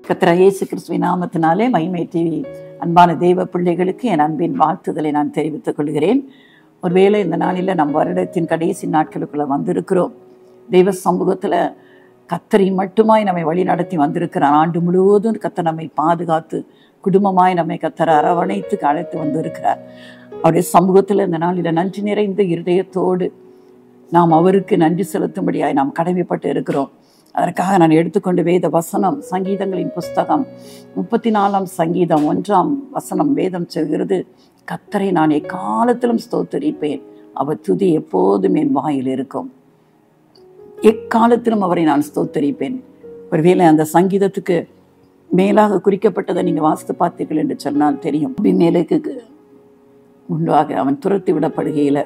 கர்த்தர் இயேசு கிறிஸ்துவின் நாமத்தினாலே மகிமை டிவி அன்பான தெய்வ பிள்ளைகளுக்கு என் அன்பின் வாழ்த்துதலை நான் தெரிவித்துக் கொள்கிறேன். ஒருவேளை இந்த நாளில் நம் வருடத்தின் கடைசி நாட்களுக்குள்ள வந்திருக்கிறோம். தெய்வ சமூகத்தில் கர்த்தரை மட்டுமாய் நம்மை வழி நடத்தி வந்திருக்கிறார். ஆண்டு முழுவதும் கர்த்தர் நம்மை பாதுகாத்து குடும்பமாய் நம்மை கர்த்தர் அரவணைத்து அழைத்து வந்திருக்கிறார். அவருடைய சமூகத்தில் இந்த நாளில் நன்றி நிறைந்த இருதயத்தோடு நாம் அவருக்கு நன்றி செலுத்தும்படியாய் நாம் கடமைப்பட்டு இருக்கிறோம். அதற்காக நான் எடுத்துக்கொண்டு வேத வசனம் சங்கீதங்களின் புஸ்தகம் 34 சங்கீதம் 1 வேதம் சொல்கிறது, கர்த்தரை நான் எக்காலத்திலும் ஸ்தோத்தரிப்பேன், அவர் துதி எப்போதும் என் வாயில் இருக்கும். எக்காலத்திலும் அவரை நான் ஸ்தோத்தரிப்பேன். ஒருவேளை அந்த சங்கீதத்துக்கு மேலாக குறிக்கப்பட்டதை நீங்கள் வாசித்து பார்த்தீர்கள் என்று சொன்னால் தெரியும். அபிமெலேக்குக்கு முன்பாக அவன் துரத்தி விடப்படுகையில்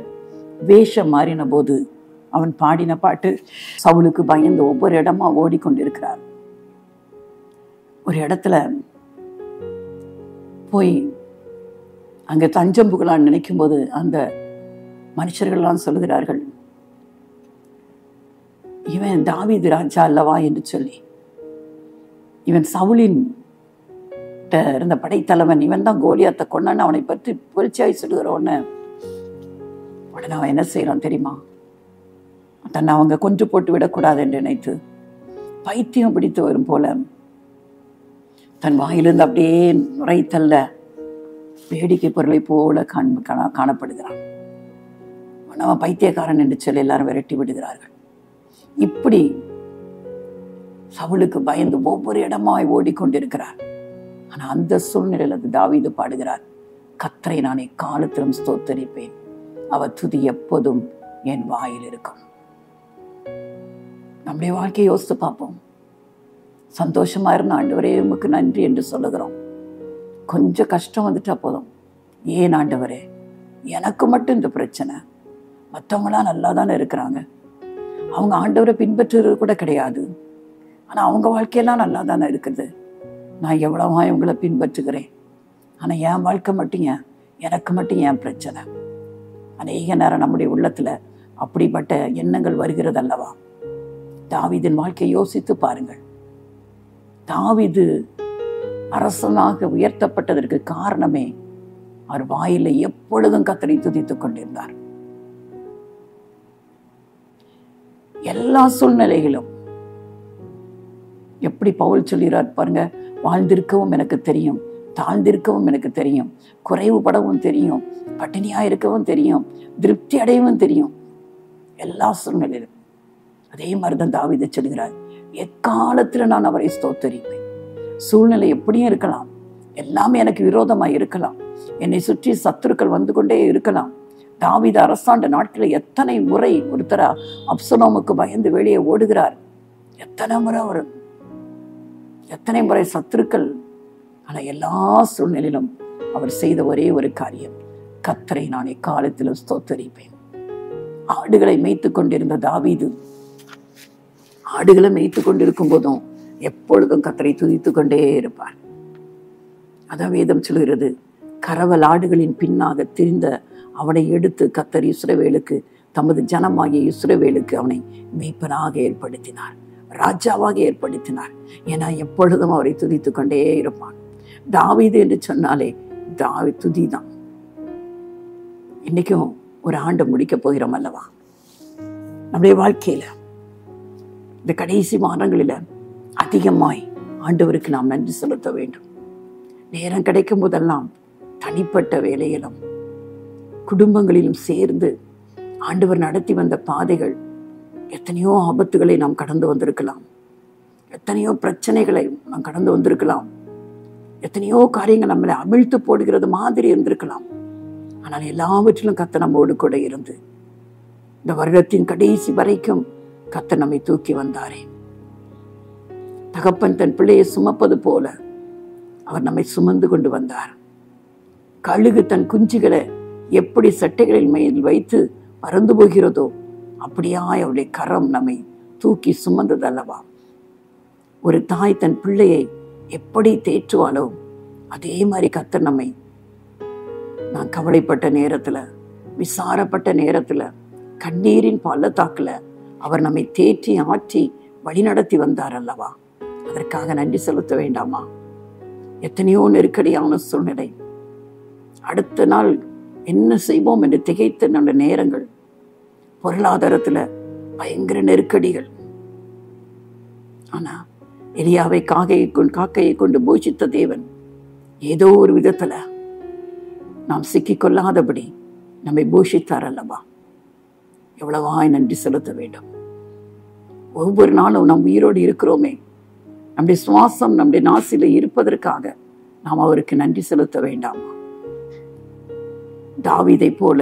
வேஷம் மாறின போது அவன் பாடின பாட்டு, சவுலுக்கு பயந்து ஒவ்வொரு இடமா ஓடிக்கொண்டிருக்கிறார். ஒரு இடத்துல போய் அங்கே தஞ்சம் புகழான்னு நினைக்கும் போது அந்த மனுஷர்கள்லாம் சொல்லுகிறார்கள், இவன் தாவீது ராஜா அல்லவா என்று சொல்லி, இவன் சவுலின் இருந்த படைத்தலைவன், இவன் தான் கோலியாத்தை கொண்டான்னு அவனை பற்றி புரட்சியாய் சொல்லுகிறோன்னு உடனே அவன் என்ன செய்யறான் தெரியுமா? தன்னை அவங்க கொன்று போட்டு விடக்கூடாது என்று நினைத்து பைத்தியம் பிடித்து வரும் போல தன் வாயிலிருந்து அப்படியே நுரைத்தல்ல வேடிக்கை பொருளை போல காணப்படுகிறான். அவன் பைத்தியக்காரன் என்று சொல்லி எல்லாரும் விரட்டி விடுகிறார்கள். இப்படி சவுலுக்கு பயந்து ஒவ்வொரு இடமாய் ஓடிக்கொண்டிருக்கிறார். ஆனா அந்த சூழ்நிலையில் அது தாவீது பாடுகிறார், கர்த்தரை நான் எக்காலத்திலும் ஸ்தோத்தரிப்பேன், அவர் துதி எப்போதும் என் வாயில் இருக்கும். நம்முடைய வாழ்க்கையை யோசித்து பார்ப்போம். சந்தோஷமா இருந்த ஆண்டவரே உமக்கு நன்றி என்று சொல்லுகிறோம். கொஞ்சம் கஷ்டம் வந்துட்டா போதும், ஏன் ஆண்டவரே எனக்கு மட்டும் இந்த பிரச்சனை, மற்றவங்களாம் நல்லா தானே இருக்கிறாங்க, அவங்க ஆண்டவரை பின்பற்றுறது கூட கிடையாது, ஆனா அவங்க வாழ்க்கையெல்லாம் நல்லா தானே இருக்குது, நான் எவ்வளவா இவங்களை பின்பற்றுகிறேன், ஆனா என் வாழ்க்கை மட்டும் ஏன், எனக்கு மட்டும் ஏன் பிரச்சனை? அநேக நேரம் நம்முடைய உள்ளத்துல அப்படிப்பட்ட எண்ணங்கள் வருகிறது அல்லவா? தாவீதின் வாழ்க்கையை யோசித்து பாருங்கள். தாவீது அரசனாக உயர்த்தப்பட்டதற்கு காரணமே அவர் வாயில எப்பொழுதும் கர்த்தரை துதித்துக் கொண்டிருந்தார். எல்லா சூழ்நிலைகளும் எப்படி பவுல் சொல்கிறார் பாருங்க, வாழ்ந்திருக்கவும் எனக்கு தெரியும், தாழ்ந்திருக்கவும் எனக்கு தெரியும், குறைவுபடவும் தெரியும், பட்டினியா இருக்கவும் தெரியும், திருப்தி அடையவும் தெரியும். எல்லா சூழ்நிலையிலும் அதே மாதிரிதான் தாவீது சொல்கிறார், எக்காலத்துல நான் அவரை ஸ்தோத்தரிப்பேன். சூழ்நிலை எப்படியும் இருக்கலாம், எல்லாமே எனக்கு விரோதமாய் இருக்கலாம், என்னை சுற்றி சத்துருக்கள் வந்து கொண்டே இருக்கலாம். தாவீது அரசாண்ட நாட்களில் எத்தனை முறை ஒருத்தரா அப்சலோமுக்கு பயந்து வெளியே ஓடுகிறார், எத்தனை முறை சத்துருக்கள். ஆனா எல்லா சூழ்நிலையிலும் அவர் செய்த ஒரே ஒரு காரியம், கர்த்தரை நான் எக்காலத்திலும் ஸ்தோத்தரிப்பேன். ஆடுகளை மேய்த்து கொண்டிருந்த தாவீது ஆடுகளை மேய்த்து கொண்டிருக்கும் போதும் எப்பொழுதும் கர்த்தரை துதித்து கொண்டே இருப்பார். அதான் வேதம் சொல்கிறது, கரவல் ஆடுகளின் பின்னாக திரிந்த அவனை எடுத்து கர்த்தர் இஸ்ரவேலுக்கு, தமது ஜனமாகிய இஸ்ரவேலுக்கு அவனை மேய்ப்பனாக ஏற்படுத்தினார், ராஜாவாக ஏற்படுத்தினார். ஏன்னா எப்பொழுதும் அவரை துதித்து கொண்டே இருப்பான். தாவீது என்று சொன்னாலே துதி தான். இன்னைக்கும் ஒரு ஆண்டு முடிக்க போகிறோம் அல்லவா? நம்முடைய வாழ்க்கையில இந்த கடைசி மாதங்களில் அதிகமாய் ஆண்டவருக்கு நாம் நன்றி செலுத்த வேண்டும். நேரம் கிடைக்கும் போதெல்லாம் தனிப்பட்ட வேலையிலும் குடும்பங்களிலும் சேர்ந்து ஆண்டவர் நடத்தி வந்த பாதைகள், எத்தனையோ ஆபத்துகளை நாம் கடந்து வந்திருக்கலாம், எத்தனையோ பிரச்சனைகளை நாம் கடந்து வந்திருக்கலாம், எத்தனையோ காரியங்கள் நம்மளை அமிழ்த்து போடுகிறது மாதிரி இருந்திருக்கலாம். ஆனால் எல்லாவற்றிலும் கர்த்தர் நம்மோடு கூட இருந்து இந்த வருடத்தின் கடைசி வரைக்கும் கர்த்தர் நம்மை தூக்கி வந்தாரே. தகப்பன் தன் பிள்ளையை சுமப்பது போல அவர் நம்மை சுமந்து கொண்டு வந்தார். கழுகு தன் குஞ்சுகளை எப்படி சட்டைகளில் மேல் வைத்து பறந்து போகிறதோ அப்படியாய் அவருடைய கரம் நம்மை தூக்கி சுமந்தது அல்லவா? ஒரு தாய் தன் பிள்ளையை எப்படி தேற்றுவாளோ அதே மாதிரி கர்த்தர் நம்மை, நான் கவலைப்பட்ட நேரத்துல, விசாரப்பட்ட நேரத்துல, கண்ணீரின் பள்ளத்தாக்குல அவர் நம்மை தேற்றி ஆற்றி வழிநடத்தி வந்தார் அல்லவா? அதற்காக நன்றி செலுத்த வேண்டாமா? எத்தனையோ நெருக்கடியான சூழ்நிலை, அடுத்த நாள் என்ன செய்வோம் என்று திகைத்த நல்ல நேரங்கள், பொருளாதாரத்துல பயங்கர நெருக்கடிகள். ஆனா எலியாவை காக்கையை கொண்டு போஷித்த தேவன் ஏதோ ஒரு விதத்துல நாம் சிக்கிக்கொள்ளாதபடி நம்மை போஷித்தார் அல்லவா? எவ்வளவாய் நன்றி செலுத்த வேண்டும். ஒவ்வொரு நாளும் நாம் உயிரோடு இருக்கிறோமே, நம்முடைய சுவாசம் நம்முடைய நாசில இருப்பதற்காக நாம் அவருக்கு நன்றி செலுத்த வேண்டாமா? தாவீதை போல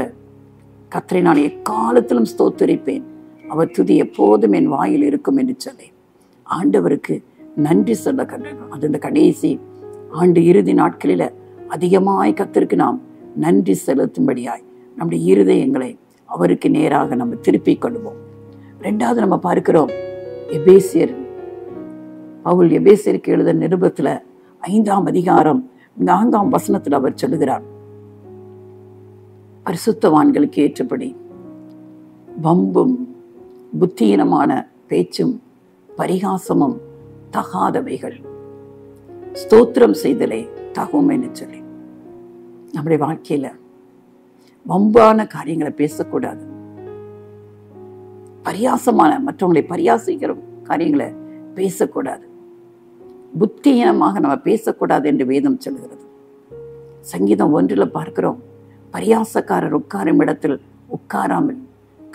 கர்த்தரை நான் எக்காலத்திலும் ஸ்தோத்திரிப்பேன், அவர் துதி எப்போதும் என் வாயில் இருக்கும் என்று சொல்லி ஆண்டவருக்கு நன்றி சொல்ல கண்டோம். அது இந்த கடைசி ஆண்டு இறுதி நாட்களில அதிகமாய் கர்த்தருக்கு நாம் நன்றி செலுத்தும்படியாய் நம்முடைய இருதயங்களை அவருக்கு நேராக நம்ம திருப்பிக் கொள்வோம். ரெண்டாவது நம்ம பார்க்கிறோம், பவுல் எபேசியருக்கு எழுத நிருபத்துல 5ஆம் அதிகாரம் 4ஆம் வசனத்தில் அவர் சொல்லுகிறார், பரிசுத்தவான்களுக்கு ஏற்றபடி வம்பும் புத்தியீனமான பேச்சும் பரிகாசமும் தகாதவைகள், ஸ்தோத்திரம் செய்தலே தகும் என்று சொல்லி. நம்முடைய வாழ்க்கையில வம்பான காரியங்களை பேசக்கூடாது, பரியாசமான மற்றவங்களை பரியாசிக்கிற காரியங்களை பேசக்கூடாது, புத்தியீனமாக நம்ம பேசக்கூடாது என்று வேதம் சொல்கிறது. சங்கீதம் 1 பார்க்கிறோம், பரியாசக்காரர் உட்காரும் இடத்தில் உட்காராமல்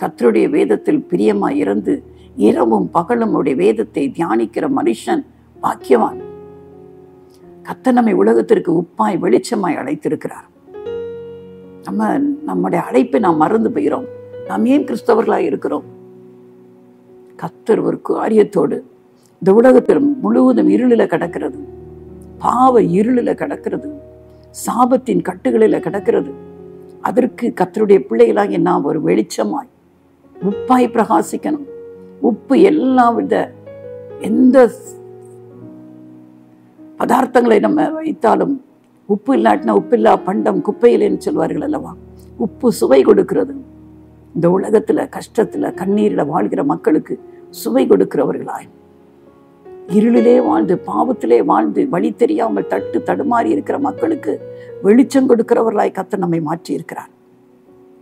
கர்த்தருடைய வேதத்தில் பிரியமாய் இருந்து இரவும் பகலும் உடைய வேதத்தை தியானிக்கிற மனுஷன் பாக்கியவான். கர்த்தர் நம்மை உலகத்திற்கு உப்பாய் வெளிச்சமாய் அழைத்திருக்கிறார். நம்முடைய அழைப்பை நாம் மறந்து போகிறோம். நாம் ஏன் கிறிஸ்தவர்களாய் இருக்கிறோம்? கர்த்தர் ஒரு காரியத்தோடு இந்த உலகத்தில் முழுவதும் இருளில கிடக்கிறது, பாவ இருளில கிடக்கிறது, சாபத்தின் கட்டுகளில கிடக்கிறது. அதற்கு கர்த்தருடைய பிள்ளைகளாக நாம் ஒரு வெளிச்சமாய் உப்பாய் பிரகாசிக்கணும். உப்பு எல்லா வித எந்த பதார்த்தங்களை நம்ம வைத்தாலும் உப்பு இல்லாட்டினா உப்பில்லா பண்டம் குப்பையிலேன்னு சொல்வார்கள் அல்லவா? உப்பு சுவை கொடுக்கிறது. இந்த உலகத்துல கஷ்டத்துல கண்ணீரில வாழ்கிற மக்களுக்கு சுவை கொடுக்கிறவர்களாய், இருளிலே வாழ்ந்து பாவத்திலே வாழ்ந்து வழி தெரியாமல் தடுமாறி இருக்கிற மக்களுக்கு வெளிச்சம் கொடுக்கிறவர்களாய் கர்த்தர் நம்மை மாற்றி இருக்கிறார்.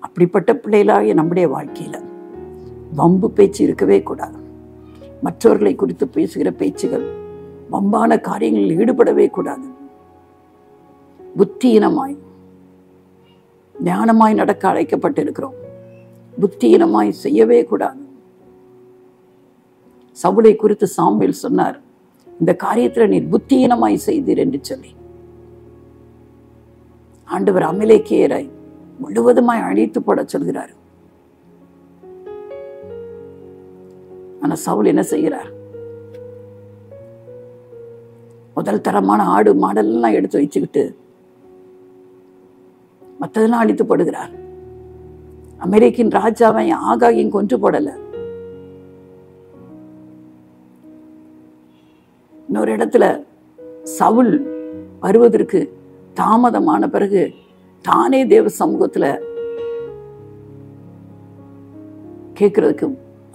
அப்படிப்பட்ட பிள்ளைகளாகிய நம்முடைய வாழ்க்கையில வம்பு பேச்சு இருக்கவே கூடாது. மற்றவர்களை குறித்து பேசுகிற பேச்சுகள், வம்பான காரியங்களில் ஈடுபடவே கூடாது. புத்தியீனமாய் ஞானமாய் நடக்க அழைக்கப்பட்டிருக்கிறோம், புத்தியீனமாய் செய்யவே கூடாது. சவுலை குறித்து சாமுவேல் சொன்னார், இந்த காரியத்துல நீர் புத்தியீனமாய் செய்தீர் என்று சொல்லி. ஆண்டவர் அமலேக்கியரை முழுவதுமாய் அழித்து போட சொல்கிறார். ஆனா சவுல் என்ன செய்கிறார்? முதல் தரமான ஆடு மாடெல்லாம் எடுத்து வச்சுக்கிட்டு மற்றதெல்லாம் அழித்து போடுகிறார். அமெரிக்கின் ராஜாவை ஆகாயும் கொன்று போடல. இன்னொரு இடத்துல சவுல் வருவதற்கு தாமதமான பிறகு தானே தேவ சமூகத்துல கேட்கிறதுக்கு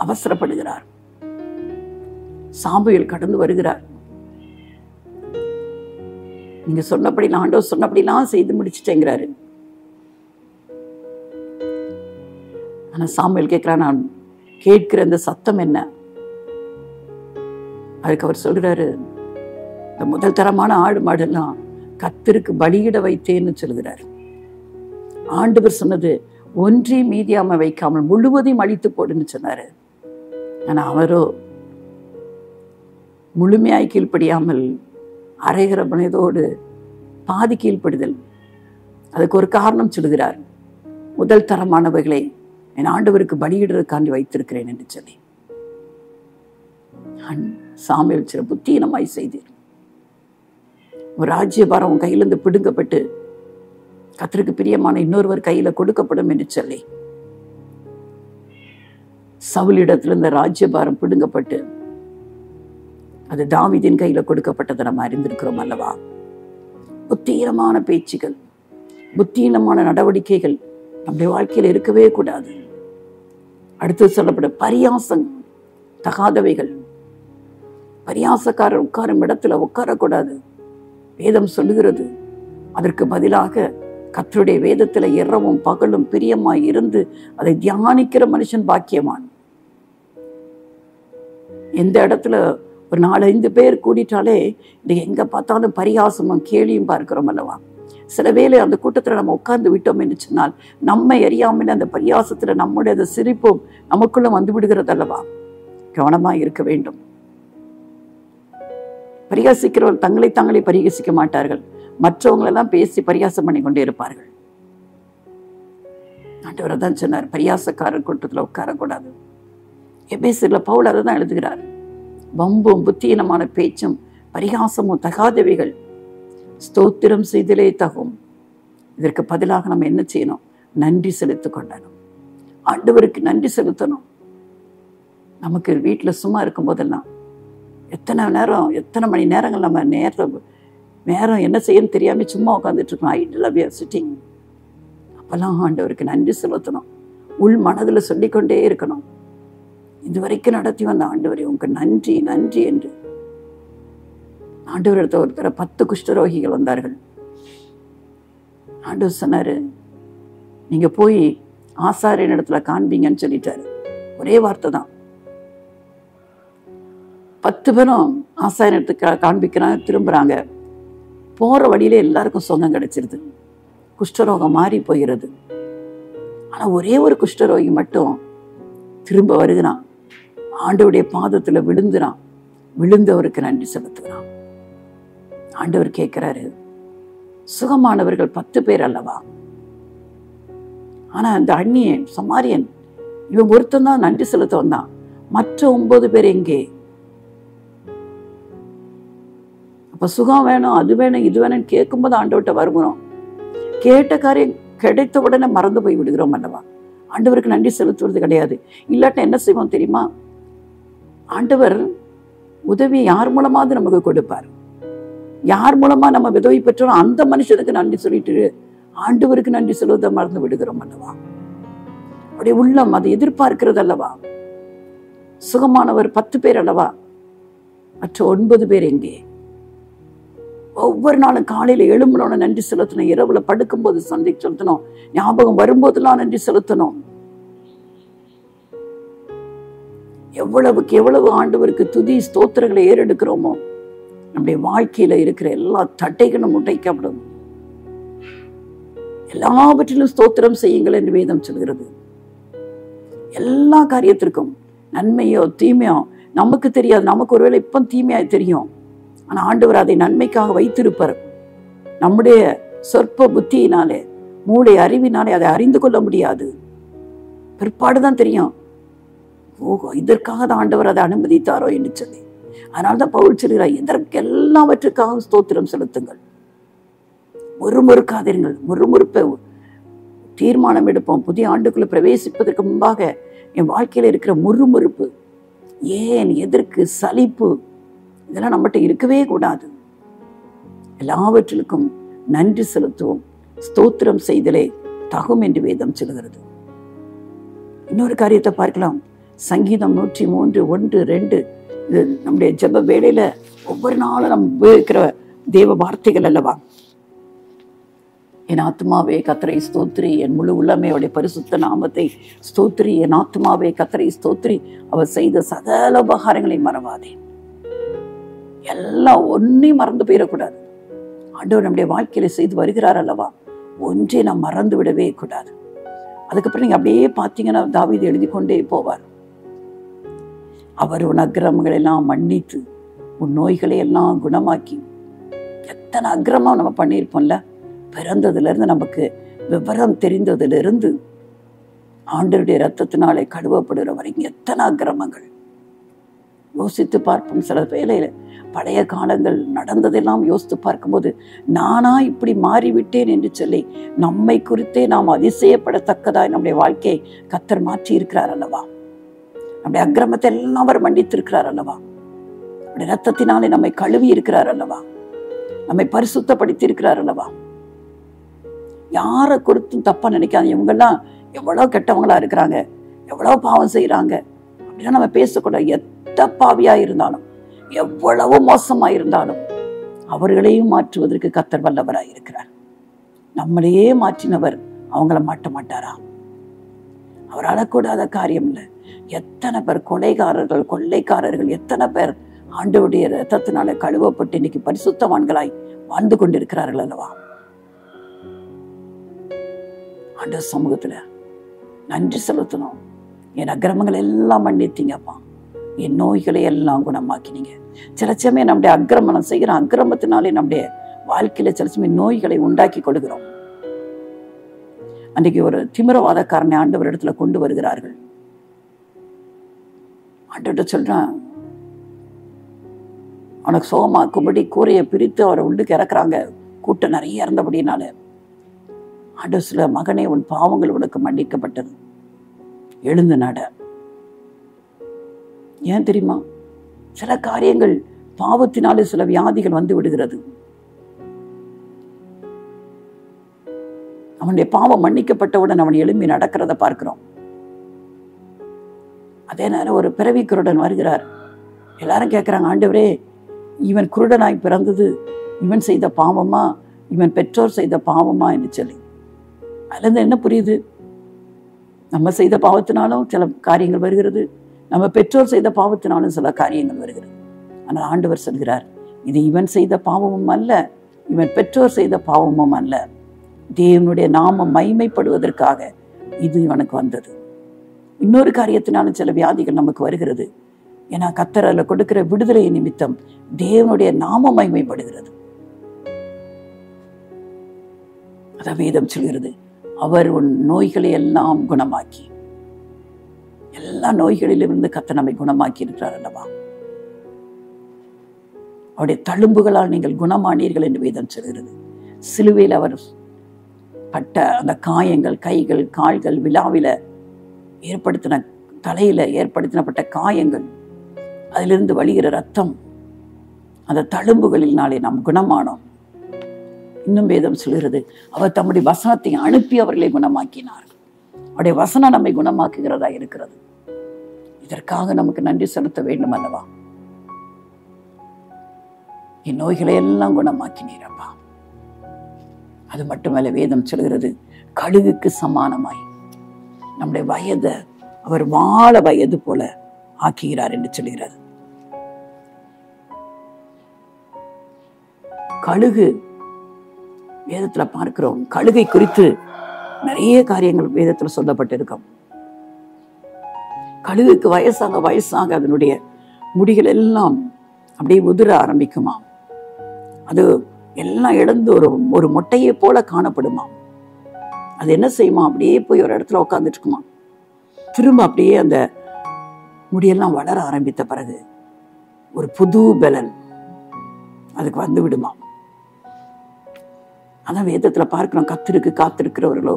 அவசரப்படுகிறார். சாமுவேல் கடந்து வருகிறார். நீங்க சொன்னபடிலாம் ஆண்டவர் சொன்னபடிலாம் செய்து முடிச்சுட்டேங்கிறாரு. ஆனா சாமுவேல் கேட்கிறார், நான் கேட்கிற இந்த சத்தம் என்ன? அதுக்கு அவர் சொல்கிறாரு, இந்த முதல் தரமான ஆடு மாடெல்லாம் கர்த்தருக்கு பலியிட வைத்தேன்னு சொல்கிறார். ஆண்டவர் சொன்னது ஒன்றே மீதியாம வைக்காமல் முழுவதையும் அழித்து போடுன்னு சொன்னாரு. ஆனா அவரோ முழுமையாய் கீழ்ப்படியாமல் அரைகிற மனதோடு பாதி கீழ்ப்படுதல். அதுக்கு ஒரு காரணம் சொல்கிறார், முதல் தரமானவைகளை என் ஆண்டவருக்கு பலியிடுறதுக்காண்டி வைத்திருக்கிறேன் என்று சொல்லி. சாமுவேல் சில புத்தியீனமாய் செய்தீர். ஒரு ராஜ்யபாரம் உன் கையிலிருந்து பிடுங்கப்பட்டு கர்த்தருக்கு பிரியமான இன்னொருவர் கையில கொடுக்கப்படும் என்று சொல்லி சவுலிடத்திலிருந்த ராஜ்யபாரம் பிடுங்கப்பட்டு அது தாவீதின் கையில கொடுக்கப்பட்டதை நம்ம அறிந்திருக்கிறோம் அல்லவா? புத்தீனமான பேச்சுகள், புத்தீனமான நடவடிக்கைகள் நம்முடைய வாழ்க்கையில் இருக்கவே கூடாது. அடுத்து சொல்லப்படும் பரியாசம், தகாதவைகள். பரியாசக்காரர் உட்காரும் இடத்துல உட்காரக்கூடாது. வேதம் சொல்லுகிறது. அதற்கு பதிலாக கர்த்தருடைய வேதத்துல இரவும் பகலும் பிரியமாய் இருந்து அதை தியானிக்கிற மனுஷன் பாக்கியவான். எந்த இடத்துல ஒரு 4-5 பேர் கூடிட்டாலே இது எங்க பார்த்தாலும் பரிகாசமும் கேலியும் பார்க்கிறோம் அல்லவா? சில வேளை அந்த கூட்டத்துல நம்ம உட்கார்ந்து விட்டோம் என்று சொன்னால் நம்மை அறியாமல் அந்த பரியாசத்துல நம்முடைய அந்த சிரிப்பும் நமக்குள்ள வந்து விடுகிறது அல்லவா? கவனமாய் இருக்க வேண்டும். பரிகாசிக்கிறவர்கள் தங்களை தாங்களே பரிகசிக்க மாட்டார்கள், மற்றவங்களெல்லாம் பேசி பரியாசம் பண்ணி கொண்டே இருப்பார்கள். ஆண்டவர் தான் சொன்னார், பரியாசக்காரர் கூட்டத்தில் உட்காரக்கூடாது. எபேசியர்ல பவுல் அதை தான் எழுதுகிறார். வம்பும் புத்தீனமான பேச்சும் பரிகாசமும் தகாதவைகள் ஸ்தோத்திரம் செய்தலே தகும். இதற்கு பதிலாக நம்ம என்ன செய்யணும்? நன்றி செலுத்திக் கொள்ளணும். ஆண்டவருக்கு நன்றி செலுத்தணும். நமக்கு வீட்டில் சும்மா இருக்கும் போதெல்லாம் எத்தனை மணி நேரங்கள் நம்ம நேரம் என்ன செய்யணும் தெரியாம சும்மா உட்காந்துட்டு இருக்கோம். Idle we are sitting. அப்பெல்லாம் ஆண்டவருக்கு நன்றி செலுத்தணும். உள் மனதில் சொல்லிக்கொண்டே இருக்கணும், இதுவரைக்கும் நடத்தி வந்த ஆண்டவரே உங்க நன்றி நன்றி என்று. ஆண்டவர் எடுத்த ஒருத்தர 10 குஷ்டரோகிகள் வந்தார்கள். ஆண்டவர் சொன்னாரு, நீங்க போய் ஆசாரியன் இடத்துல காண்பீங்கன்னு சொல்லிட்டாரு. ஒரே வார்த்தை தான். 10 பேரும் ஆசாரியன் இடத்துக்கு காண்பிக்கிறாங்க, திரும்புறாங்க. போற வழியில எல்லாருக்கும் சுகம் கிடைச்சிருது, குஷ்டரோகம் மாறி போகிறது. ஆனா ஒரே ஒரு குஷ்டரோகி மட்டும் திரும்ப வருகிறான், ஆண்டவருடைய பாதத்துல விழுந்துறான், விழுந்தவருக்கு நன்றி செலுத்துகிறான். ஆண்டவர் கேட்கிறாரு, சுகமானவர்கள் 10 பேர் அல்லவா? ஆனா அந்த அந்நியன் சமாரியன் இவன் ஒருத்தன் தான் நன்றி செலுத்த வந்தான், மற்ற 9 பேர் எங்கே? அப்ப சுகம் வேணும், அது வேணும், இது வேணும்னு கேட்கும்போது ஆண்டவர்கிட்ட வருகிறோம். கேட்ட காரியம் கிடைத்த உடனே மறந்து போய் விடுகிறோம் அல்லவா? ஆண்டவருக்கு நன்றி செலுத்துவது கிடையாது. இல்லாட்ட என்ன செய்வோம் தெரியுமா? ஆண்டவர் உதவி யார் மூலமாவது நமக்கு கொடுப்பார். யார் மூலமா நம்ம உதவி பெற்றோம் அந்த மனுஷனுக்கு நன்றி சொல்லிட்டு ஆண்டவருக்கு நன்றி சொல்வதை மறந்து விடுகிறோம் அல்லவா? அப்படியே உள்ளம் அதை எதிர்பார்க்கிறது அல்லவா? சுகமானவர் 10 பேர் அல்லவா? மற்ற 9 பேர் எங்கே? ஒவ்வொரு நாளும் காலையில எழும்புனோட நன்றி செலுத்தணும், இரவுல படுக்கும் போது சந்தை செலுத்தணும், ஞாபகம் வரும்போதெல்லாம் நன்றி செலுத்தணும். எவ்வளவுக்கு எவ்வளவு ஆண்டவருக்கு துதி ஸ்தோத்திரங்களை ஏறெடுக்கிறோமோ நம்முடைய வாழ்க்கையில இருக்கிற எல்லா தட்டைகளும் உடைக்கப்படும். எல்லாவற்றிலும் ஸ்தோத்திரம் செய்யுங்கள் என்று வேதம் சொல்கிறது. எல்லா காரியத்திற்கும் நன்மையோ தீமையோ நமக்கு தெரியாது. நமக்கு ஒருவேளை இப்ப தீமையா தெரியும், ஆனா ஆண்டவர் அதை நன்மைக்காக வைத்திருப்பார். நம்முடைய சொற்ப புத்தியினாலே மூளை அறிவினாலே அதை அறிந்து கொள்ள முடியாது, பிற்பாடுதான் தெரியும், ஓஹோ இதற்காக தான் ஆண்டவர் அதை அனுமதித்தாரோ என்று சொல்லி. அதனால்தான் பவுல் சொல்கிறார், இதற்கு எல்லாவற்றுக்காக ஸ்தோத்திரம் செலுத்துங்கள், முறுமுறுக்காதீர்கள். முறுமுறுப்பை தீர்மானம் எடுப்போம். புதிய ஆண்டுக்குள்ள பிரவேசிப்பதற்கு முன்பாக என் வாழ்க்கையில இருக்கிற முறுமுறுப்பு, ஏன், எதற்கு, சலிப்பு, இதெல்லாம் நம்மகிட்ட இருக்கவே கூடாது. எல்லாவற்றிற்கும் நன்றி செலுத்துவோம், ஸ்தோத்திரம் செய்தலே தகும் என்று வேதம் சொல்கிறது. இன்னொரு காரியத்தை பார்க்கலாம். சங்கீதம் 103, 1, 2 இது நம்முடைய ஜெப வேளையில ஒவ்வொரு நாளும் நம்ம உபயோகிக்கிற தேவ வார்த்தைகள் அல்லவா? என் ஆத்மாவே கர்த்தரை ஸ்தோத்திரி, என் முழு உள்ளமையோடைய பரிசுத்த நாமத்தை ஸ்தோத்திரி, என் ஆத்மாவே கர்த்தரை ஸ்தோத்திரி, அவர் செய்த சகல உபகாரங்களை மறவாதே. எல்லாம் ஒன்றையும் மறந்து போயிடக்கூடாது. ஆண்டவர் நம்முடைய வாழ்க்கையில செய்து வருகிறார் அல்லவா? ஒன்றை நாம் மறந்து விடவே கூடாது. அதுக்கப்புறம் நீங்க அப்படியே பார்த்தீங்கன்னா தாவீது எழுதி கொண்டே போவார். அவர் உன் அக்கிரமங்களை எல்லாம் மன்னித்து உன் நோய்களை எல்லாம் குணமாக்கி. எத்தனை அக்கிரமம் நம்ம பண்ணியிருப்போம்ல, பிறந்ததுல இருந்து நமக்கு விவரம் தெரிந்ததுல இருந்து ஆண்டவருடைய ரத்தத்தினாலே கழுவப்படுகிற வரைக்கும் எத்தனை அக்கிரமங்கள் யோசித்து பார்ப்போம். சில வேளையில பழைய காலங்கள் நடந்ததெல்லாம் யோசித்து பார்க்கும்போது நானா இப்படி மாறிவிட்டேன் என்று சொல்லி நம்மை குறித்தே நாம் அதிசயப்படத்தக்கதாய் நம்முடைய வாழ்க்கையை கர்த்தர் மாற்றி இருக்கிறார் அல்லவா? நம்முடைய அக்கிரமத்தை எல்லாம் அவர் மன்னித்திருக்கிறார் அல்லவா? நம்முடைய ரத்தத்தினாலே நம்மை கழுவி இருக்கிறார் அல்லவா? நம்மை பரிசுத்தப்படுத்தி இருக்கிறார் அல்லவா? யாரை கொடுத்தும் தப்பா நினைக்காது. இவங்கெல்லாம் எவ்வளவு கெட்டவங்களா இருக்கிறாங்க, எவ்வளவு பாவம் செய்யறாங்க அப்படின்னா நம்ம பேசக்கூடாது. எத்த பாவியா இருந்தாலும், எவ்வளவு மோசமா இருந்தாலும் அவர்களையும் மாற்றுவதற்கு கர்த்தர் வல்லவராய் இருக்கிறார். நம்மளையே மாற்றினவர் அவங்கள மாட்ட மாட்டாரா? அவரால் கூடாத காரியம் இல்லை. எத்தனை பேர் கொலைகாரர்கள், கொள்ளைக்காரர்கள், எத்தனை பேர் ஆண்டவருடைய இரத்தத்தினால கழுவப்பட்டு இன்னைக்கு பரிசுத்தவான்களாய் வாழ்ந்து கொண்டிருக்கிறார்கள் அல்லவா? ஆண்டவர் சமூகத்துல நன்றி செலுத்தணும். என் அக்கிரமங்கள் எல்லாம் மன்னித்தீங்கப்பா, என் நோய்களை எல்லாம் குணமாக்கினீங்க. சில சமயம் நம்முடைய அக்கிரமம் செய்கிற அக்கிரமத்தினாலே நம்முடைய வாழ்க்கையில சில சமயம் நோய்களை உண்டாக்கி கொடுக்கிறோம். அன்றைக்கு ஒரு திமிரவாதக்காரனை ஆண்டவர் இடத்துல கொண்டு வருகிறார்கள். ஆண்டவர்கிட்ட சொல்றான், அவனுக்கு சோகமாக்கும்படி கூரையை பிரித்து அவரை உள்ளுக்கு இறக்குறாங்க. கூட்டம் நிறைய இருந்தபடினால ஆண்டவர் சொல்ல, மகனே, உன் பாவங்கள் உனக்கு மன்னிக்கப்பட்டது, எழுந்து நட. ஏன் தெரியுமா? சில காரியங்கள் பாவத்தினாலே சில வியாதிகள் வந்து விடுகிறது. அவனுடைய பாவம் மன்னிக்கப்பட்டவுடன் அவன் எழும்பி நடக்கிறத பார்க்கிறோம். அதே நேரம் ஒரு பிறவி குருடன் வருகிறார். எல்லாரும் கேட்கிறாங்க, ஆண்டவரே, இவன் குருடனாய் பிறந்தது இவன் செய்த பாவமா, இவன் பெற்றோர் செய்த பாவமா என்று சொல்லி. அதுல இருந்து என்ன புரியுது? நம்ம செய்த பாவத்தினாலும் சில காரியங்கள் வருகிறது, நம்ம பெற்றோர் செய்த பாவத்தினாலும் சில காரியங்கள் வருகிறது. ஆனால் ஆண்டவர் சொல்கிறார், இது இவன் செய்த பாவமும் அல்ல, இவன் பெற்றோர் செய்த பாவமும் அல்ல, தேவனுடைய நாமம் மகிமைப்படுவதற்காக இது இவனுக்கு வந்தது. இன்னொரு காரியத்தினாலும் சில வியாதிகள் நமக்கு வருகிறது. ஏன்னா கர்த்தர் அதில் கொடுக்கிற விடுதலை நிமித்தம் தேவனுடைய நாமம் மகிமைப்படுகிறது. அதான் வேதம் சொல்கிறது, அவர் உன் நோய்களை எல்லாம் குணமாக்கி, எல்லா நோய்களிலிருந்து கர்த்தர் நம்மை குணமாக்கி இருக்கிறார் அல்லவா? அவருடைய தழும்புகளால் நீங்கள் குணமானீர்கள் என்று வேதம் சொல்கிறது. சிலுவையில் அவர் பட்ட அந்த காயங்கள், கைகள், கால்கள், விழாவில ஏற்படுத்தின, தலையில ஏற்படுத்தினப்பட்ட காயங்கள், அதிலிருந்து வழிகிற ரத்தம், அந்த தழும்புகளினாலே நாம் குணமானோம். இன்னும் வேதம் சொல்கிறது, அவர் தம்முடைய வசனத்தை அனுப்பி அவர்களை குணமாக்கினார். அவருடைய வசனம் நம்மை குணமாக்குகிறதா இருக்கிறது. இதற்காக நமக்கு நன்றி செலுத்த வேண்டும் அல்லவா? என் நோய்களை எல்லாம் குணமாக்கினீரப்பா. அது மட்டுமல்ல, வேதம் சொல்கிறது, கழுகுக்கு சமானமாய் நம்முடைய வயதை அவர் வாழ வயது போல ஆக்குகிறார் என்று சொல்கிறது. கழுகு வேதத்துல பார்க்கிறோம். கழுகை குறித்து நிறைய காரியங்கள் வேதத்துல சொல்லப்பட்டிருக்கும். கழுகுக்கு வயசாக வயசாக அதனுடைய முடிகள் எல்லாம் அப்படியே உதிர ஆரம்பிக்குமா. அது எல்லாம் இழந்து ஒரு மொட்டையை போல காணப்படுமா. அது என்ன செய்யுமா, அப்படியே போய் ஒரு இடத்துல உட்காந்துட்டு இருக்குமா. திரும்ப அப்படியே அந்த முடியெல்லாம் வளர ஆரம்பித்த பிறகு ஒரு புது பலன் அதுக்கு வந்து விடுமா. அதான் வேதத்துல பார்க்கிறோம், கர்த்தருக்கு காத்திருக்கிறவர்களோ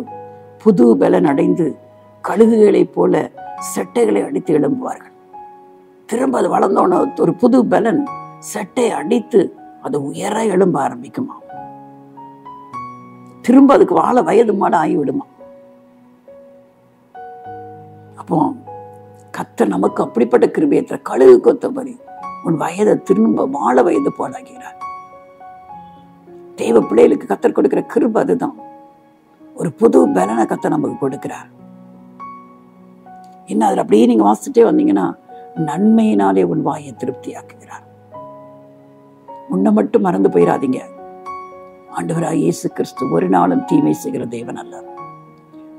புது பலன் அடைந்து கழுகுகளை போல செட்டைகளை அடித்து எழும்புவார்கள். திரும்ப அது வளர்ந்தோன ஒரு புது பலன் செட்டை அடித்து அது உயர எழும்ப ஆரம்பிக்குமா. திரும்ப அதுக்கு வாழ வயது மாட ஆகிவிடுமா. அப்போ கர்த்தர் நமக்கு அப்படிப்பட்ட கிருபையற்ற கழுகு கொத்தபடி உன் வயதை திரும்ப வாழ வயது போலாகிறார். தேவ பிள்ளைகளுக்கு கர்த்தர் கொடுக்கிற கிருபை அதுதான். ஒரு புது பலனை கர்த்தர் நமக்கு கொடுக்கிறார். என்ன அதுல அப்படியே நீங்க வாசிச்சுட்டே வந்தீங்கன்னா, நன்மையினாலே உன் வாயை திருப்தி ஆக்குகிறார். உன்னை மட்டும் மறந்து போயிடாதீங்க. ஆண்டவராய் இயேசு கிறிஸ்து ஒரு நாளும் தீமை செய்கிற தேவன் அல்ல.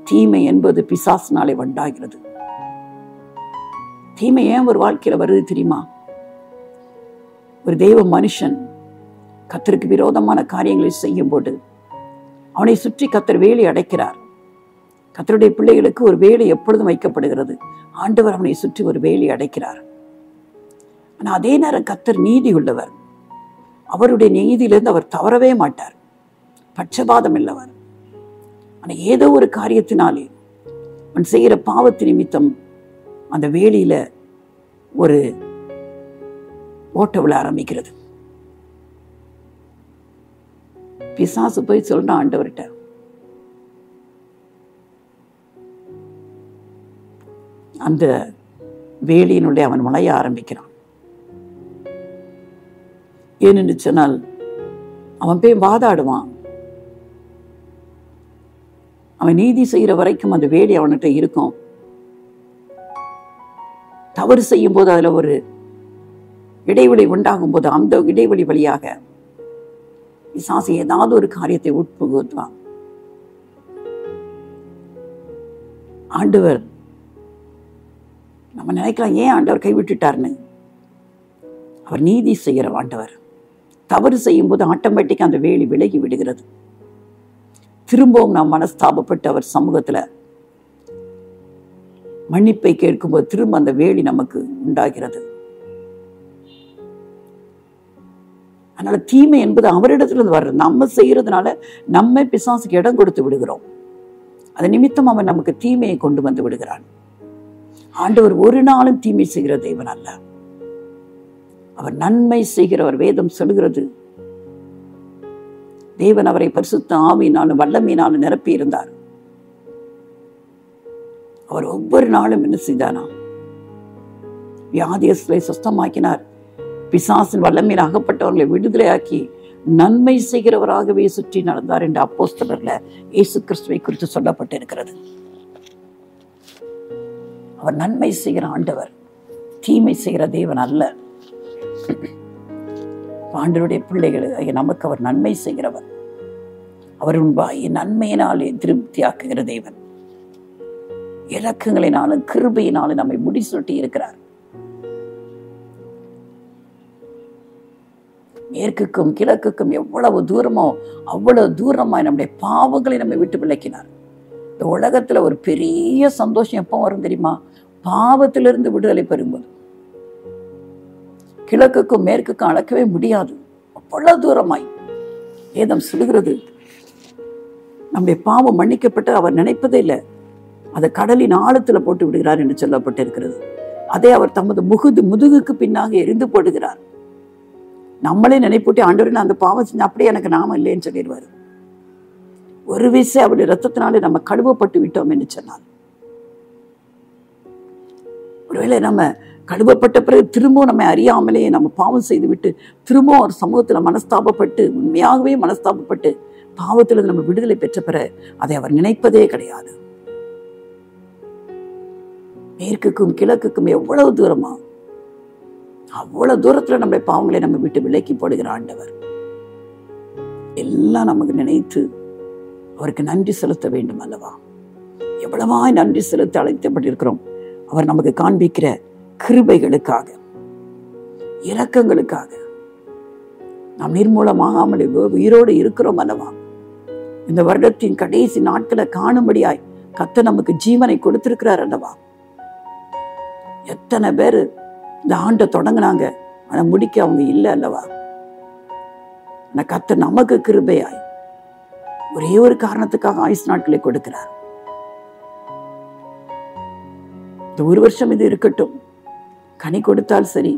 தீமை என்பது பிசாசினாலே உண்டாகிறது. தீமை ஏன் ஒரு வாழ்க்கையில வருது தெரியுமா? ஒரு தெய்வ மனுஷன் கர்த்தருக்கு விரோதமான காரியங்களை செய்யும் போது அவனை சுற்றி கர்த்தர் வேலி அடைக்கிறார். கர்த்தருடைய பிள்ளைகளுக்கு ஒரு வேலி எப்பொழுதும் வைக்கப்படுகிறது. ஆண்டவர் அவனை சுற்றி ஒரு வேலி அடைக்கிறார். ஆனா அதே நேரம் கர்த்தர் நீதி உள்ளவர். அவருடைய நீதியிலிருந்து அவர் தவறவே மாட்டார். பட்சபாதம் இல்லவர். ஆனா ஏதோ ஒரு காரியத்தினாலே அவன் செய்கிற பாவத்து நிமித்தம் அந்த வேலியில ஒரு ஓட்ட விழ ஆரம்பிக்கிறது. பிசாசு போய் சொல்றான் ஆண்டவர்கிட்ட, அந்த வேலியினுடைய அவன் நுழைய ஆரம்பிக்கிறான். ஏனென்று சொன்னால் அவன் போய் வாதாடுவான். அவன் நீதி செய்கிற வரைக்கும் அந்த வேலை அவன்கிட்ட இருக்கும். தவறு செய்யும் போது அதுல ஒரு இடைவெளி உண்டாகும் போது அந்த இடைவெளி வழியாக பிசாசு ஏதாவது ஒரு காரியத்தை உட்புகுத்துவான். ஆண்டவர் நம்ம நினைக்கலாம், ஏன் ஆண்டவர் கைவிட்டுட்டார்னு. அவர் நீதி செய்கிற ஆண்டவர். தவறு செய்யும் போது ஆட்டோமேட்டிக்கா அந்த வேலி விலகி விடுகிறது. திரும்பவும் நாம் மனஸ்தாபப்பட்டு அவர் சமூகத்துல மன்னிப்பை கேட்கும்போது திரும்ப அந்த வேலி நமக்கு உண்டாகிறது. அதனால தீமை என்பது அவரிடத்திலிருந்து வர்றது. நம்ம செய்யறதுனால நம்ம பிசாசுக்கு இடம் கொடுத்து விடுகிறோம். அது நிமித்தம் அவன் நமக்கு தீமையை கொண்டு வந்து விடுகிறான். ஆண்டவர் ஒரு நாளும் தீமை செய்கிற தேவன் அல்ல, அவர் நன்மை செய்கிறவர். வேதம் சொல்கிறது, தேவன் அவரை பரிசுத்த ஆவியினாலும் வல்லமையினாலும் நிரப்பி இருந்தார். அவர் ஒவ்வொரு நாளும் என்ன செய்தானா, வியாதியஸ்களை சுத்தமாக்கினார். பிசாசின் வல்லமையில் அகப்பட்டவர்களை விடுதலையாக்கி நன்மை செய்கிறவராகவே சுற்றி நடந்தார் என்று அப்போஸ்தலர்ல இயேசு கிறிஸ்துவை குறித்து சொல்லப்பட்டிருக்கிறது. அவர் நன்மை செய்கிற ஆண்டவர், தீமை செய்கிற தேவன் அல்ல. ஆண்டவருடைய பிள்ளைகளுக்கு நமக்கு அவர் நன்மை செய்கிறவர். அவர் வாயை நன்மையினாலே திருப்தியாக்குகிற தேவன். இரக்கங்களினாலும் கிருபையினாலும் நம்மை முடிசூட்டி இருக்கிறார். மேற்குக்கும் கிழக்குக்கும் எவ்வளவு தூரமோ அவ்வளவு தூரமாய் நம்முடைய பாவங்களை நம்மை விட்டு விலக்கினார். இந்த உலகத்துல ஒரு பெரிய சந்தோஷம் எப்போ வரும் தெரியுமா? பாவத்திலிருந்து விடுதலை பெறும்போது. கிழக்குக்கும் மேற்குக்கும் அளக்கவே முடியாது, அவ்வளவு தூரமாய். வேதம் சொல்லுகிறது, நம்முடைய பாவம் மன்னிக்கப்பட்டு அவர் நினைப்பதே இல்லை, அதை கடலின் ஆழத்துல போட்டு விடுகிறார் என்று சொல்லப்பட்டிருக்கிறது. அதை அவர் தமது முதுகுக்கு பின்னாக எரிந்து போடுகிறார். நம்மளே நினைப்பூட்டி ஆண்டவரே அந்த பாவம் செஞ்சு அப்படியே எனக்கு நாம இல்லைன்னு சொல்லிடுவாரு. ஒரு விசை அவருடைய ரத்தத்தினாலே நம்ம கழுவப்பட்டு விட்டோம் என்று சொன்னார். ஒருவேளை நம்ம கழுவப்பட்ட பிறகு திரும்பவும் நம்ம அறியாமலே நம்ம பாவம் செய்து விட்டு திரும்பவும் ஒரு சமூகத்துல மனஸ்தாபப்பட்டு, உண்மையாகவே மனஸ்தாபப்பட்டு பாவத்துல நம்ம விடுதலை பெற்ற பிறகு அதை அவர் நினைப்பதே கிடையாது. மேற்குக்கும் கிழக்குக்கும் எவ்வளவு தூரமா, அவ்வளவு தூரத்துல நம்முடைய பாவங்களை நம்ம விட்டு விலக்கி போடுகிற ஆண்டவர். எல்லாம் நமக்கு நினைத்து அவருக்கு நன்றி செலுத்த வேண்டும் அல்லவா? எவ்வளவாய் நன்றி செலுத்த அழைக்கப்பட்டிருக்கிறோம். அவர் நமக்கு காண்பிக்கிற கிருபைகளுக்காக, இரக்கங்களுக்காக. நாம் நிர்மூலமாகாமல் உயிரோடு இருக்கிறோம் அல்லவா? இந்த வருடத்தின் கடைசி நாட்களை காணும்படியாய் கர்த்தர் நமக்கு ஜீவனை கொடுத்திருக்கிறார் அல்லவா? எத்தனை பேரு இந்த ஆண்டை தொடங்கினாங்க, ஆனா முடிக்க அவங்க இல்லை அல்லவா? கர்த்தர் நமக்கு கிருபையாய் ஒரே ஒரு காரணத்துக்காக ஆயுசு நாட்களை கொடுக்கிறார். இந்த ஒரு வருஷம் இது இருக்கட்டும், கனி கொடுத்தால் சரி,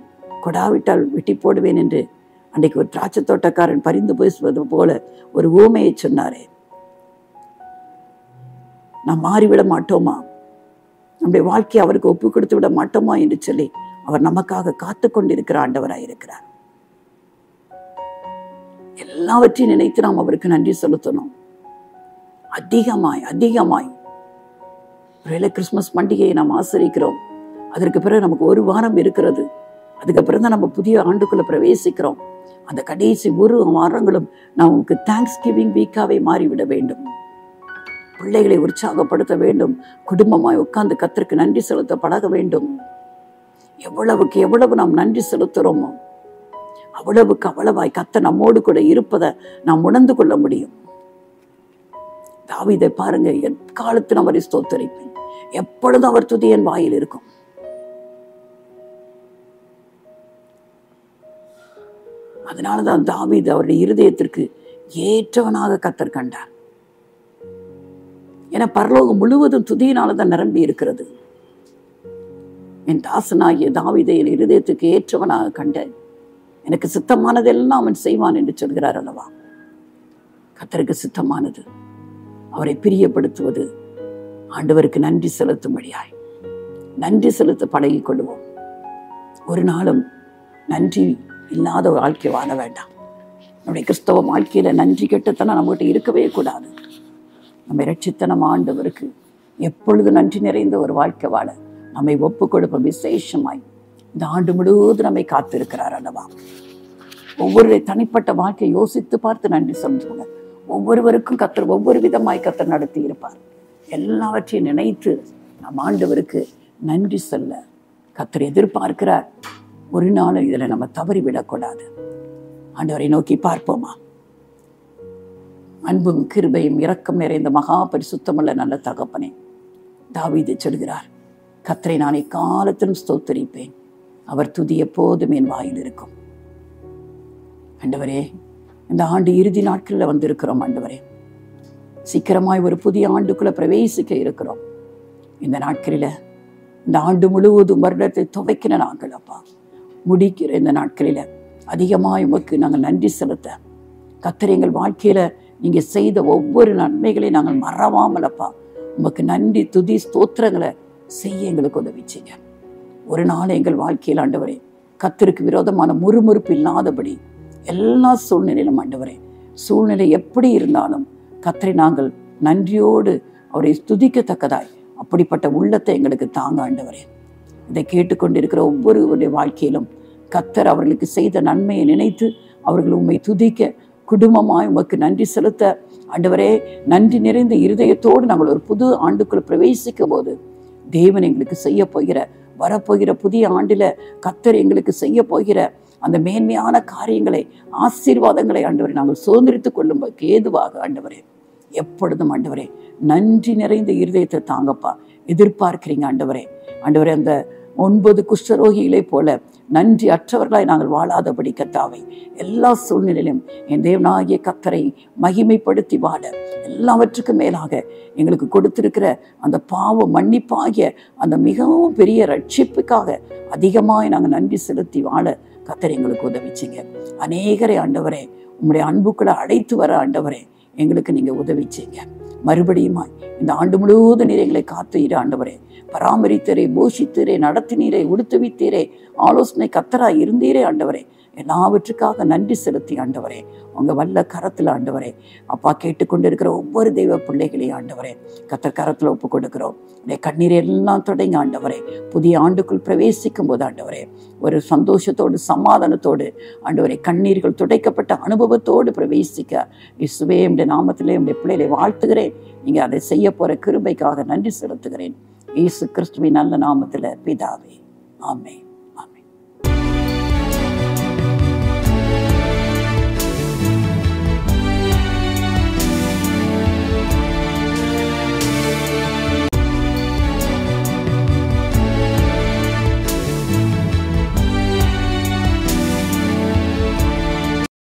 கொடாவிட்டால் வெட்டி போடுவேன் என்று அன்றைக்கு ஒரு திராட்சை தோட்டக்காரன் பரிந்து பேசுவது போல ஒரு ஊமையை சொன்னாரே. நாம் மாறிவிட மாட்டோமா? நம்முடைய வாழ்க்கையை அவருக்கு ஒப்பு கொடுத்து விட மாட்டோமா என்று சொல்லி அவர் நமக்காக காத்து கொண்டிருக்கிற ஆண்டவராயிருக்கிறார். எல்லாவற்றையும் நினைத்து நாம் அவருக்கு நன்றி செலுத்தணும். அதிகமாய் அதிகமாய். ஒருவேளை கிறிஸ்துமஸ் பண்டிகையை நாம் ஆசரிக்கிறோம், அதற்கு பிறகு நமக்கு ஒரு வாரம் இருக்கிறது. அதுக்கப்புறம் தான் நம்ம புதிய ஆண்டுக்குள்ள பிரவேசிக்கிறோம். அந்த கடைசி ஒரு வாரங்களும் நமக்கு தேங்க்ஸ் கிவிங் வீக்காவே மாறிவிட வேண்டும். பிள்ளைகளை உற்சாகப்படுத்த வேண்டும். குடும்பமாய் உட்கார்ந்து கர்த்தருக்கு நன்றி செலுத்த பழக வேண்டும். எவ்வளவுக்கு எவ்வளவு நாம் நன்றி செலுத்துறோமோ அவ்வளவுக்கு அவ்வளவாய் கர்த்தர் நம்மோடு கூட இருப்பதை நாம் உணர்ந்து கொள்ள முடியும். தாவீதை பாருங்க, எக்காலத்திலும் அவரை ஸ்தோத்தரிப்பேன், எப்பொழுதும் அவர் துதி என் வாயில் இருக்கும். அதனாலதான் தாவீது அவருடைய இருதயத்திற்கு ஏற்றவனாக கர்த்தர் கண்டார். என பரலோகம் முழுவதும் துதியினால்தான் நிரம்பி இருக்கிறது. என் தாசனாகிய தாவீதை என் இருதயத்துக்கு ஏற்றவனாக கண்டேன், எனக்கு சித்தமானதெல்லாம் அவன் செய்வான் என்று சொல்கிறார் அல்லவா? கர்த்தருக்கு சித்தமானது அவரை பிரியப்படுத்துவது, ஆண்டவருக்கு நன்றி செலுத்தும்படியாய் நன்றி செலுத்த பழகிக் கொள்வோம். ஒரு நாளும் நன்றி இல்லாத ஒரு வாழ்க்கை வாழ வேண்டாம். நம்முடைய கிறிஸ்தவ வாழ்க்கையில நன்றி கெட்டத்தனம் நம்மகிட்ட இருக்கவே கூடாது. நம்மை ரட்சித்த நம்ம ஆண்டவருக்கு எப்பொழுது நன்றி நிறைந்த ஒரு வாழ்க்கை வாழ நம்மை ஒப்பு கொடுப்ப விசேஷமாய் இந்த ஆண்டு முழுவதும் நம்மை காத்திருக்கிறார் அல்லவா. ஒவ்வொரு தனிப்பட்ட வாழ்க்கையை யோசித்து பார்த்து நன்றி சொல்லுங்க. ஒவ்வொருவருக்கும் கர்த்தர் ஒவ்வொரு விதமாய் கர்த்தர் நடத்தி இருப்பார். எல்லாவற்றையும் நினைத்து நம் ஆண்டவருக்கு நன்றி சொல்ல கர்த்தர் எதிர்பார்க்கிறார். ஒரு நாளும் இதில் நம்ம தவறிவிடக்கூடாது. ஆண்டவரை நோக்கி பார்ப்போமா. அன்பும் கிருபையும் இரக்கம் நிறைந்த மகா பரிசுத்தமுள்ள நல்ல தகப்பனே, தாவீது சொல்கிறார், கர்த்தரை நான் எக்காலத்திலும் ஸ்தோத்தரிப்பேன், அவர் துதி எப்போதும் என் வாயில் இருக்கும். ஆண்டவரே, இந்த ஆண்டு இறுதி நாட்களில் வந்திருக்கிறோம். ஆண்டவரே, சீக்கிரமாய் ஒரு புதிய ஆண்டுக்குள்ள பிரவேசிக்க இருக்கிறோம். இந்த நாட்களில் இந்த ஆண்டு முழுவதும் வருடத்தை துவைக்கிற நாங்கள் அப்பா, முடிக்கிற இந்த நாட்களில் அதிகமாக உமக்கு நாங்கள் நன்றி செலுத்த கர்த்தர் எங்கள் வாழ்க்கையில நீங்க செய்த ஒவ்வொரு நன்மைகளையும் நாங்கள் மறவாமல் அப்பா உமக்கு நன்றி துதி ஸ்தோத்திரங்களை செய்ய எங்களுக்கு உதவிச்சிங்க. ஒரு நாள் எங்கள் வாழ்க்கையில் ஆண்டவரே கர்த்தருக்கு விரோதமான முறுமுறுப்பு இல்லாதபடி எல்லா சூழ்நிலையிலும் ஆண்டவரே, சூழ்நிலை எப்படி இருந்தாலும் கர்த்தரை நாங்கள் நன்றியோடு அவரை துதிக்கத்தக்கதாய் அப்படிப்பட்ட உள்ளத்தை எங்களுக்கு தாங்க ஆண்டவரே. இதை கேட்டுக்கொண்டிருக்கிற ஒவ்வொருவருடைய வாழ்க்கையிலும் கர்த்தர் அவர்களுக்கு செய்த நன்மையை நினைத்து அவர்கள் உம்மை துதிக்க, குடும்பமாய் உமக்கு நன்றி செலுத்த ஆண்டவரே, நன்றி நிறைந்த இருதயத்தோடு நாங்கள் ஒரு புது ஆண்டுக்குள் பிரவேசிக்கும் போது தேவன் எங்களுக்கு செய்ய போகிற வரப்போகிற புதிய ஆண்டில கர்த்தர் எங்களுக்கு செய்ய போகிற அந்த மேன்மையான காரியங்களை, ஆசீர்வாதங்களை ஆண்டவரை நாங்கள் சுதந்திரித்துக் கொள்ளும் ஏதுவாக ஆண்டவரே எப்பொழுதும் ஆண்டவரே நன்றி நிறைந்த இருதயத்தை தாங்கப்பா எதிர்பார்க்கிறீங்க ஆண்டவரே. ஆண்டவரே, அந்த 9 குஷ்டரோகிகளை போல நன்றி அற்றவர்களாய் நாங்கள் வாழாதபடி கர்த்தாவை எல்லா சூழ்நிலையிலும் என் தேவனாகிய கர்த்தரை மகிமைப்படுத்தி வாழ எல்லாவற்றுக்கும் மேலாக எங்களுக்கு கொடுத்திருக்கிற அந்த பாவ மன்னிப்பாகிய அந்த மிகவும் பெரிய ரட்சிப்புக்காக அதிகமாய் நாங்கள் நன்றி செலுத்தி வாழ கர்த்தர் எங்களுக்கு உதவிச்சிங்க. அநேகரை ஆண்டவரே உங்களுடைய அன்புக்குள்ள அழைத்து வர ஆண்டவரே எங்களுக்கு நீங்க உதவிச்சிங்க. மறுபடியுமாய் இந்த ஆண்டு முழுவதும் நீர் எங்களை காத்தீரே ஆண்டவரே, பராமரித்தீரே, போஷித்தீரே, நடத்தினீரே, உடுத்துவித்தீரே, ஆலோசனை கர்த்தராய் இருந்தீரே ஆண்டவரே. எல்லாவற்றுக்காக நன்றி செலுத்தி ஆண்டவரே உங்க வல்ல கரத்துல ஆண்டவரே அப்பா கேட்டுக்கொண்டிருக்கிற ஒவ்வொரு தெய்வ பிள்ளைகளையும் ஆண்டவரே கர்த்தர் கரத்துல ஒப்பு கொடுக்கிறோம். கண்ணீரை எல்லாம் தொடங்கி ஆண்டவரே புதிய ஆண்டுக்குள் பிரவேசிக்கும் போது ஆண்டவரே ஒரு சந்தோஷத்தோடு சமாதானத்தோடு ஆண்டவரே கண்ணீர்கள் துடைக்கப்பட்ட அனுபவத்தோடு பிரவேசிக்க இயேசுவே உம்முடைய நாமத்திலே உம்முடைய பிள்ளைகளை வாழ்த்துகிறேன். நீங்க அதை செய்ய போற கிருபைக்காக நன்றி செலுத்துகிறேன். இயேசு கிறிஸ்துவின் நல்ல நாமத்துல பிதாவே, ஆமென்.